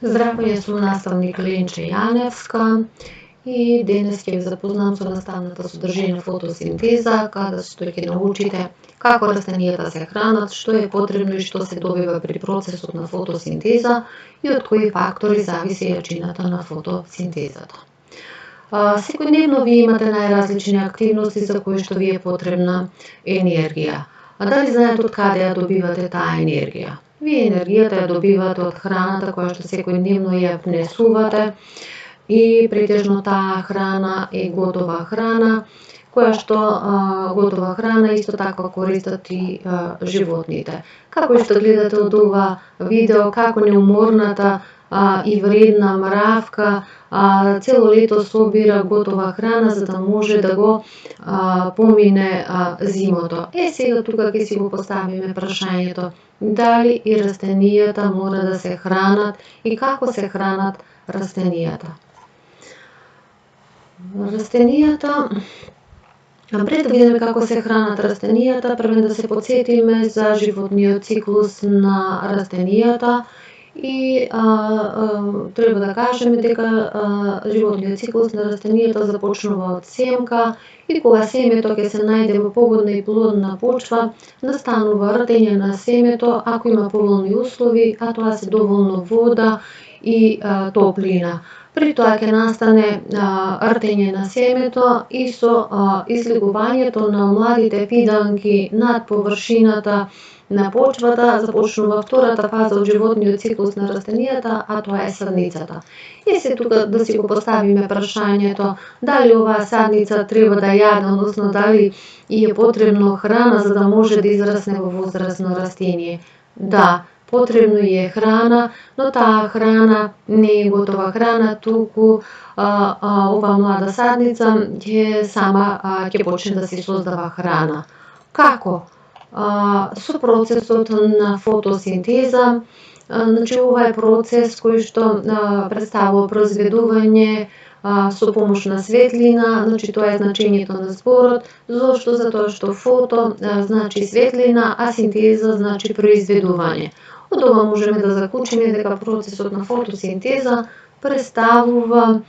Здраво, јас сум наставник Ленче Јаневска и денес ќе ви запознам со наставната содржина фотосинтеза, каде што ќе научите како растенијата се хранат, што е потребно и што се добива при процесот на фотосинтеза и од кои фактори зависи јачината на фотосинтезата. Секојдневно ви имате најразлични активности за кои што ви е потребна енергија. А дали знаете од каде ја добивате таа енергија? Вие енергијата ја добивате од храната која што секојдневно ја внесувате и претежно таа храна е готова храна, која што готова храна исто така користат и животните. Како што гледате од ова видео, како неуморната и вредна мравка цело лето собира готова храна за да може да го помине зимото. Сега тука ќе си го поставиме прашањето дали и растенијата мора да се хранат и како се хранат растенијата. Пред да видиме како се хранат растенијата, прво да се потсетиме за животниот циклус на растенијата и треба да кажеме дека животниот циклус на растенијата започнува од семка и кога семето ќе се најде во погодна и плодна почва, настанува ртење на семето ако има поволни услови, а тоа се доволно вода и топлина. При тоа ќе настане ртење на семето и со излегувањето на младите фиданки над површината на почвата започнува втората фаза од животниот циклус на растенијата, а тоа е садницата. И се тука да си го поставиме прашањето дали оваа садница треба да јаде, односно дали и е потребно храна за да може да израсне во возрасно растение. Да, потребно е храна, но таа храна не е готова храна, туку оваа млада садница ќе почне да си создава храна. Како? Со процесот на фотосинтеза, значи ова е процес кој што представува произведување со помош на светлина, значи тоа е значењето на зборот, зошто? Затоа што фото значи светлина, а синтеза значи произведување. Од ова можеме да заклучиме дека процесот на фотосинтеза представува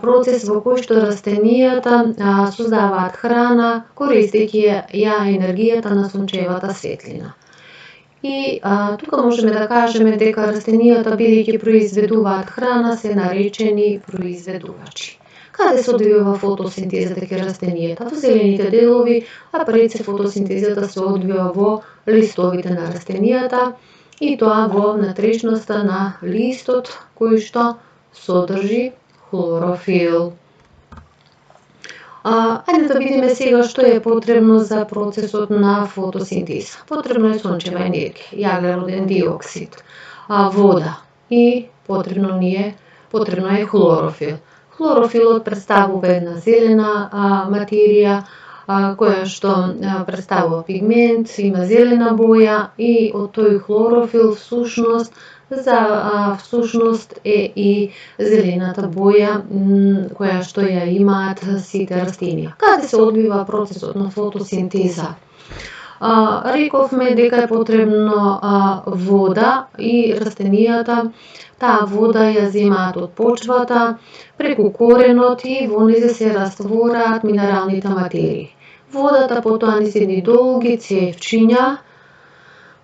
процес во кој што растенијата создаваат храна користејќи ја енергијата на сончевата светлина. И тука можеме да кажеме дека растенијата бидејќи произведуваат храна се наречени произведувачи. Каде се одвива фотосинтезата кај растенијата? Во зелените делови, а пред се фотосинтезата се одвива во листовите на растенијата и тоа во внатрешноста на листот кој што содржи хлорофил. Ајде да видиме сега што е потребно за процесот на фотосинтеза. Потребно е сончева енергија, јаглероден диоксид, вода и потребно е хлорофил. Хлорофилот представува една зелена материја која што представува пигмент, има зелена боја и од тој хлорофил всушност е и зелената боја која што ја имаат сите растенија. Каде се одвива процесот на фотосинтеза? Рековме дека е потребно вода и растенијата таа вода ја земаат од почвата преку коренот и во нејзе се раствораат минералните материи. Водата потоа низ едни долги цевчиња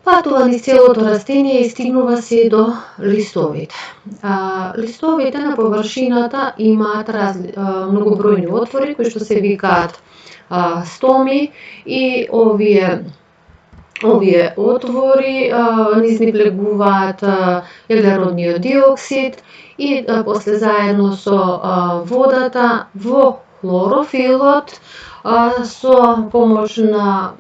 патува низ целото растение и стигнува се до листовите. Листовите на површината имаат многобројни отвори кои што се викаат стоми и овие отвори низ нив влегуваат јаглеродниот диоксид и после заедно со водата во хлорофилот со помош на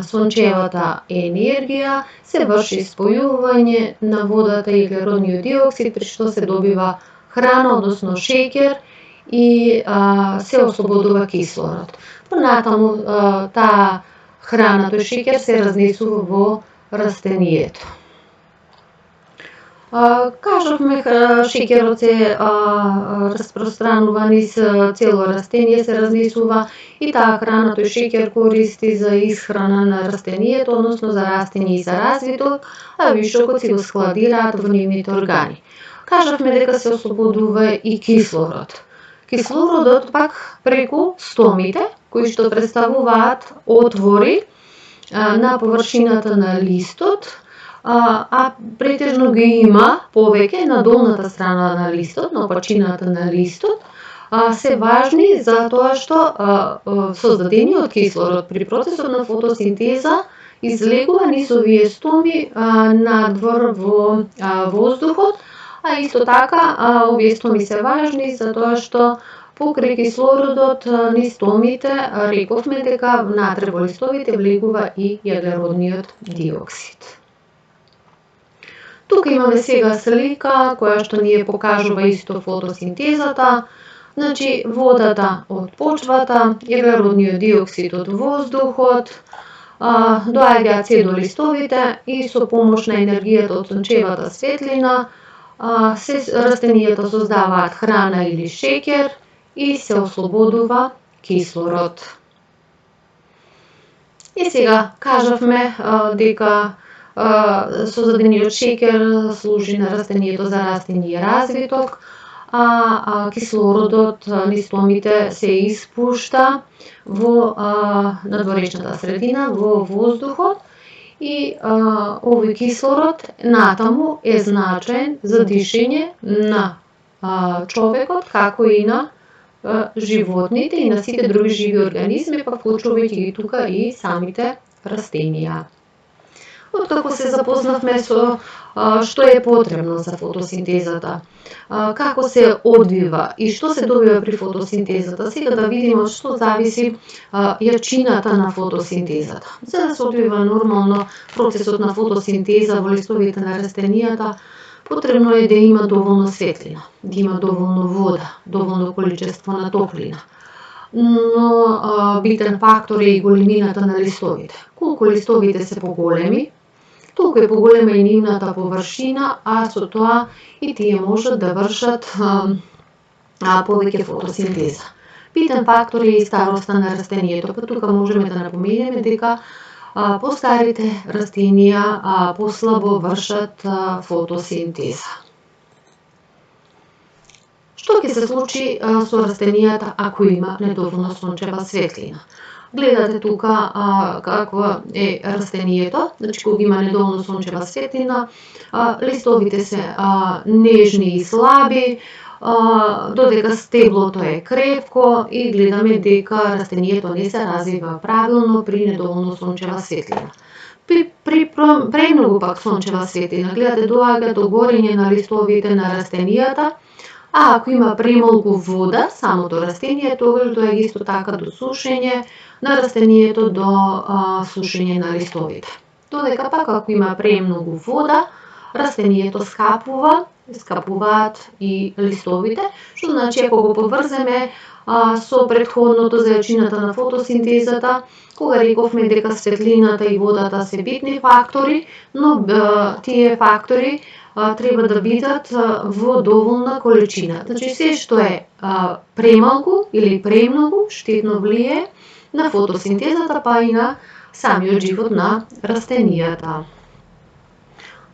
сончевата енергија се врши спојување на водата и јаглеродниот диоксид при што се добива храна, односно шеќер и се ослободува кислород. Понатаму таа храна, тој шеќер се разнесува во растението. Кажавме, шеќерот се распространува низ цело растение, се разнесува и таа храна, тој шеќер користи за исхрана на растението, односно за растење и за развиток, а вишокот си го складираат во нивните органи. кажавме дека се ослободува и кислород. Кислородот пак преку стомите, кои што представуваат отвори на површината на листот, а претежно ги има повеќе на долната страна на листот, на опачината на листот, се важни затоа што создадениот кислород при процесот на фотосинтеза излегува низ овие стоми надвор во воздухот, а исто така овие стоми се важни затоа што покрај кислородот низ стомите рековме дека внатре во листовите влегува и јаглеродниот диоксид. Тука имаме сега слика која што ни ја покажува исто фотосинтезата. Значи, водата од почвата, јаглеродниот диоксид од воздухот, доаѓаат се до листовите и со помош на енергијата од сончевата светлина, растенијата создаваат храна или шеќер и се ослободува кислород. И сега кажавме дека создадениот шеќер служи на растенијето за растење и развиток, а кислородот низ стомите се испушта во надворешната средина, во воздухот, и овој кислород натаму е значаен за дишење на човекот, како и на животните и на сите други живи организми, па вклучувајќи ги тука и самите растенија. Откако се запознавме со што е потребно за фотосинтезата, како се одвива и што се добива при фотосинтезата, сега да видиме од што зависи јачината на фотосинтезата. За да се одвива нормално процесот на фотосинтеза во листовите на растенијата, потребно е да има доволно светлина, да има доволно вода, доволно количество на топлина. Но битен фактор е и големината на листовите. Колку листовите се поголеми, толку е поголема и нивната површина, а со тоа и тие можат да вршат повеќе фотосинтеза. Битен фактор е и староста на растението, па тука можеме да напоменеме дека постарите растенија послабо вршат фотосинтеза. Што ќе се случи со растенијата ако има недоволно сончева светлина? Гледате тука какво е растението, значи кога има недоволно сончева светлина, листовите се нежни и слаби, додека стеблото е крепко и гледаме дека растението не се развива правилно при недоволно сончева светлина. При премногу пак сончева светлина, гледате доаѓа до горење на листовите на растенијата, а ако има премалку вода, самото растение, тогаш доаѓа исто така до сушење на растението, до сушење на листовите. Додека пак ако има премногу вода, растението скапуваат и листовите, што значи ако го поврземе со претходното за јачината на фотосинтезата, кога рековме дека светлината и водата се битни фактори, но тие фактори треба да бидат во доволна количина. Значи се што е премалку или премногу штетно влие на фотосинтезата, па и на самиот живот на растенијата.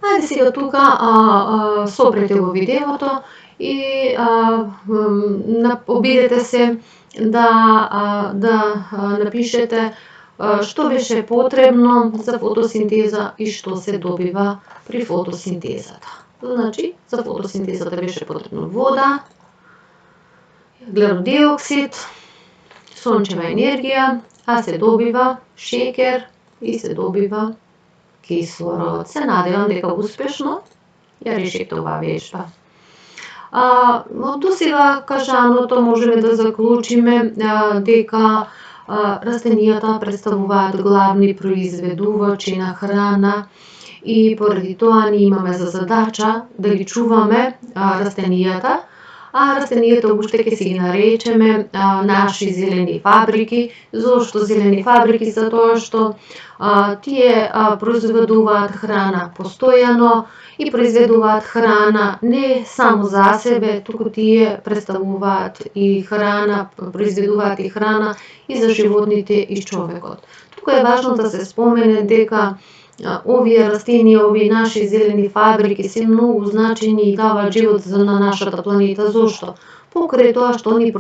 Ајде сега тука сопрете го видеото и обидете се да напишете што беше потребно за фотосинтеза и што се добива при фотосинтезата. Значи, за фотосинтезата беше потребно вода, јаглеродиоксид, сончева енергија, а се добива шеќер и се добива кислород. Се надевам дека успешно ја решите оваа вежба. Од досега кажаното можеме да заклучиме дека растенијата представуваат главни произведувачи на храна и поради тоа ние имаме за задача да ги чуваме растенијата, а растенијата уште ќе си ги наречеме наши зелени фабрики. Зошто зелени фабрики? Затоа што тие произведуваат храна постојано и произведуваат храна не само за себе, туку тие представуваат и храна, произведуваат и храна и за животните и човекот. Тука е важно да се спомене дека овие растенија, овие наши зелени фабрики се многу значајни и даваат живот на нашата планета. Зошто? Покрај тоа што они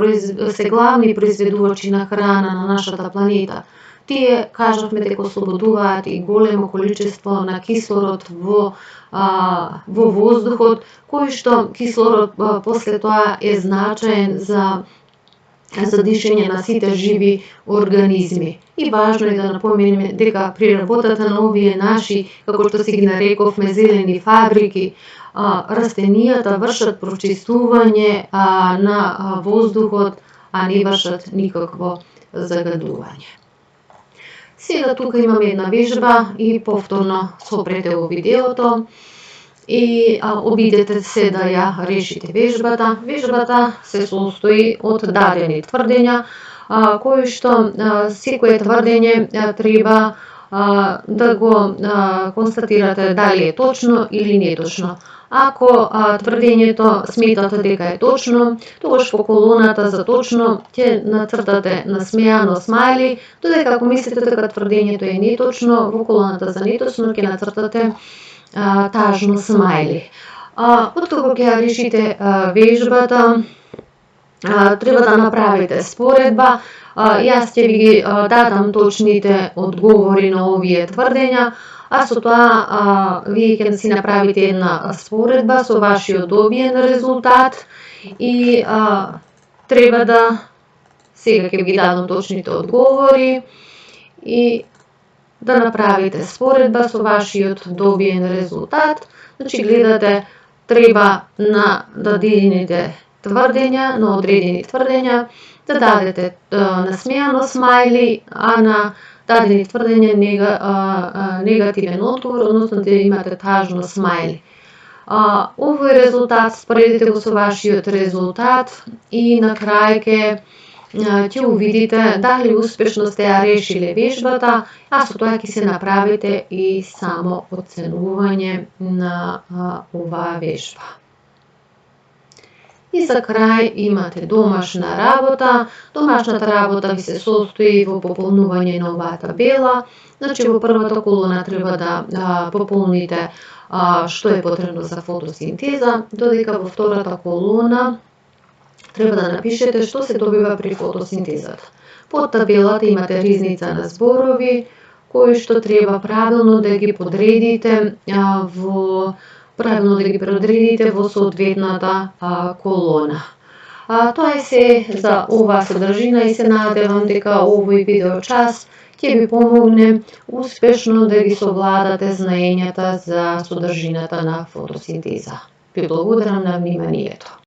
се главни произведувачи на храна на нашата планета. Тие, кажавме дека ослободуваат и големо количество на кислород во воздухот, кој што кислород после тоа е значаен за дишење на сите живи организми. И важно е да напоменеме дека при работата на овие наши, како што си ги нарековме, зелени фабрики, растенијата вршат прочистување на воздухот, а не вршат никакво загадување. Сега тука имаме една вежба и повторно сопрете во видеото и обидете се да ја решите вежбата. Вежбата се состои од дадени тврдења, кои што секое тврдење треба да го констатирате дали е точно или неточно. Ако тврдењето сметате дека е точно, тогаш во колоната за точно ќе нацртате насмеано смајли, додека ако мислите дека тврдењето е неточно, во колоната за неточно ќе нацртате тажно смајли. Откако ќе ја решите вежбата, треба да направите споредба. Јас ќе ви ги дадам точните одговори на овие тврдења, а со тоа вие ќе си направите една споредба со вашиот добиен резултат и треба да, сега ќе ви дадам точните одговори и да направите споредба со вашиот добиен резултат. Значи гледате, треба на дадените тврдења, на одредени тврдења, да дадете насмеано смајли, а на дадени тврдења негативен одговор, односно да имате тажно смајли. Овој резултат споредите го со вашиот резултат и на крај ќе увидите дали успешно сте ја решиле вежбата, а со тоа ќе се направите и само оценување на оваа вежба. И за крај имате домашна работа. Домашната работа ви се состои во пополнување на оваа табела. Значи во првата колона треба да пополните што е потребно за фотосинтеза, додека во втората колона треба да напишете што се добива при фотосинтезата. Под табелата имате ризница на зборови, кои што треба правилно да ги подредите во соодветната колона. Тоа е се за оваа содржина и се надевам дека овој видеочас ќе ви помогне успешно да ги совладате знаењата за содржината на фотосинтеза. Ви благодарам на вниманието.